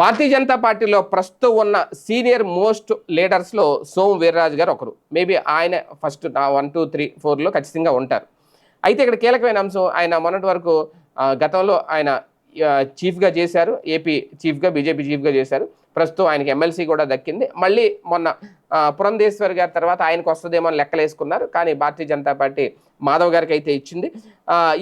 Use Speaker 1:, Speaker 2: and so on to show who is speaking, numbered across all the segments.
Speaker 1: భారతీయ జనతా పార్టీలో ప్రస్తుతం ఉన్న సీనియర్ మోస్ట్ లీడర్స్లో సోము వీర్రాజు గారు ఒకరు. మేబీ ఆయన ఫస్ట్ 1, 2, 3, 4లో ఖచ్చితంగా ఉంటారు. అయితే ఇక్కడ కీలకమైన అంశం, ఆయన మొన్నటి వరకు గతంలో ఆయన చీఫ్గా చేశారు, ఏపీ చీఫ్గా, బీజేపీ చీఫ్గా చేశారు. ప్రస్తుతం ఆయనకి ఎమ్మెల్సీ కూడా దక్కింది. మళ్ళీ మొన్న పురంధేశ్వరి గారి తర్వాత ఆయనకు వస్తుందేమో అని లెక్కలేసుకున్నారు. కానీ భారతీయ జనతా పార్టీ మాధవ్ గారికి అయితే ఇచ్చింది.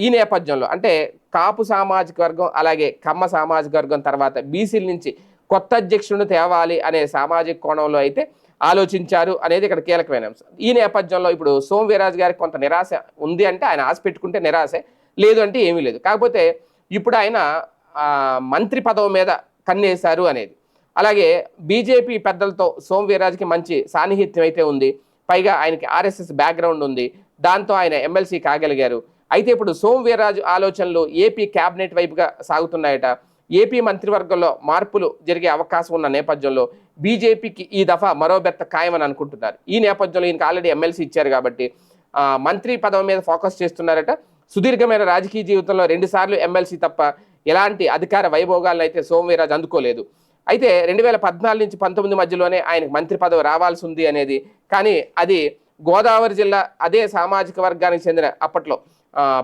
Speaker 1: ఈ నేపథ్యంలో అంటే కాపు సామాజిక వర్గం అలాగే కమ్మ సామాజిక వర్గం తర్వాత బీసీల నుంచి కొత్త అధ్యక్షుడిని తేవాలి అనే సామాజిక కోణంలో అయితే ఆలోచించారు అనేది ఇక్కడ కీలకమైన అంశం. ఈ నేపథ్యంలో ఇప్పుడు సోము వీర్రాజు గారికి కొంత నిరాశ ఉంది అంటే ఆయన ఆశ పెట్టుకుంటే నిరాశే, లేదు అంటే ఏమీ లేదు. కాకపోతే ఇప్పుడు ఆయన మంత్రి పదవి మీద కన్నేశారు అనేది. అలాగే బీజేపీ పెద్దలతో సోము వీర్రాజుకి మంచి సాన్నిహిత్యం అయితే ఉంది. పైగా ఆయనకి ఆర్ఎస్ఎస్ బ్యాక్గ్రౌండ్ ఉంది. దాంతో ఆయన ఎమ్మెల్సీ కాగలిగారు. అయితే ఇప్పుడు సోము వీర్రాజు ఆలోచనలు ఏపీ క్యాబినెట్ వైపుగా సాగుతున్నాయట. ఏపీ మంత్రివర్గంలో మార్పులు జరిగే అవకాశం ఉన్న నేపథ్యంలో బీజేపీకి ఈ దఫా మరో బెత్త ఖాయమని అనుకుంటున్నారు. ఈ నేపథ్యంలో ఈయనకి ఆల్రెడీ ఎమ్మెల్సీ ఇచ్చారు కాబట్టి మంత్రి పదవి మీద ఫోకస్ చేస్తున్నారట. సుదీర్ఘమైన రాజకీయ జీవితంలో 2 సార్లు ఎమ్మెల్సీ తప్ప ఎలాంటి అధికార వైభోగాలను అయితే సోము వీర్రాజు అందుకోలేదు. అయితే 2014 నుంచి 19 మధ్యలోనే ఆయనకు మంత్రి పదవి రావాల్సి ఉంది అనేది. కానీ అది గోదావరి జిల్లా అదే సామాజిక వర్గానికి చెందిన అప్పట్లో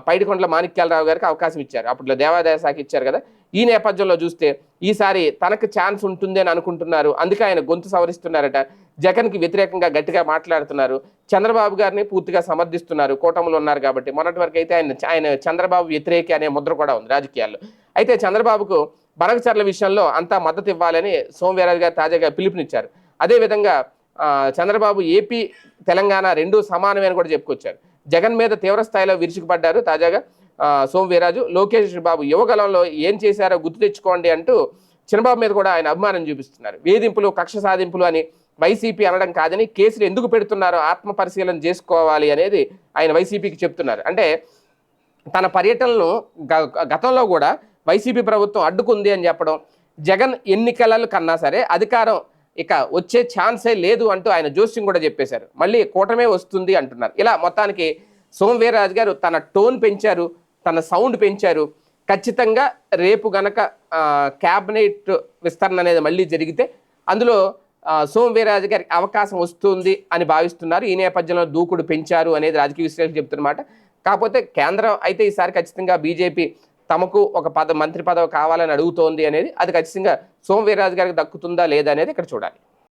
Speaker 1: పైడికొండల మాణిక్యాలరావు గారికి అవకాశం ఇచ్చారు. అప్పట్లో దేవాదాయ శాఖ ఇచ్చారు కదా. ఈ నేపథ్యంలో చూస్తే ఈసారి తనకు ఛాన్స్ ఉంటుంది అని అనుకుంటున్నారు. అందుకే ఆయన గొంతు సవరిస్తున్నారట. జగన్కి వ్యతిరేకంగా గట్టిగా మాట్లాడుతున్నారు. చంద్రబాబు గారిని పూర్తిగా సమర్థిస్తున్నారు. కూటమిలో ఉన్నారు కాబట్టి. మొన్నటి వరకు అయితే ఆయన చంద్రబాబు వ్యతిరేకి అనే ముద్ర కూడా ఉంది రాజకీయాల్లో. అయితే చంద్రబాబుకు బనకచర్ల విషయంలో అంతా మద్దతు ఇవ్వాలని సోము వీర్రాజు గారు తాజాగా పిలుపునిచ్చారు. అదేవిధంగా చంద్రబాబు ఏపీ తెలంగాణ 2 సమానమే అని కూడా చెప్పుకొచ్చారు. జగన్ మీద తీవ్ర స్థాయిలో విరుచుకుపడ్డారు తాజాగా సోము వీర్రాజు. లోకేష్ బాబు యువగలంలో ఏం చేశారో గుర్తు తెచ్చుకోండి అంటూ చంద్రబాబు మీద కూడా ఆయన అభిమానం చూపిస్తున్నారు. వేధింపులు, కక్ష సాధింపులు అని వైసీపీ అనడం కాదని కేసులు ఎందుకు పెడుతున్నారో ఆత్మ పరిశీలన చేసుకోవాలి అనేది ఆయన వైసీపీకి చెప్తున్నారు. అంటే తన పర్యటనను గతంలో కూడా వైసీపీ ప్రభుత్వం అడ్డుకుంది అని చెప్పడం, జగన్ ఎన్నికలలో కన్నా సరే అధికారం ఇక వచ్చే ఛాన్సే లేదు అంటూ ఆయన జోస్యం కూడా చెప్పేశారు. మళ్ళీ కూటమే వస్తుంది అంటున్నారు. ఇలా మొత్తానికి సోము వీర్రాజు గారు తన టోన్ పెంచారు, తన సౌండ్ పెంచారు. ఖచ్చితంగా రేపు గనక క్యాబినెట్ విస్తరణ అనేది మళ్ళీ జరిగితే అందులో సోము వీర్రాజు గారికి అవకాశం వస్తుంది అని భావిస్తున్నారు. ఈ నేపథ్యంలో దూకుడు పెంచారు అనేది రాజకీయ విశ్లేషకులు చెప్తున్నమాట. కాకపోతే కేంద్రం అయితే ఈసారి ఖచ్చితంగా బీజేపీ తమకు ఒక మంత్రి పదవి కావాలని అడుగుతోంది అనేది, అది ఖచ్చితంగా సోము వీర్రాజు గారికి దక్కుతుందా లేదా అనేది ఇక్కడ చూడాలి.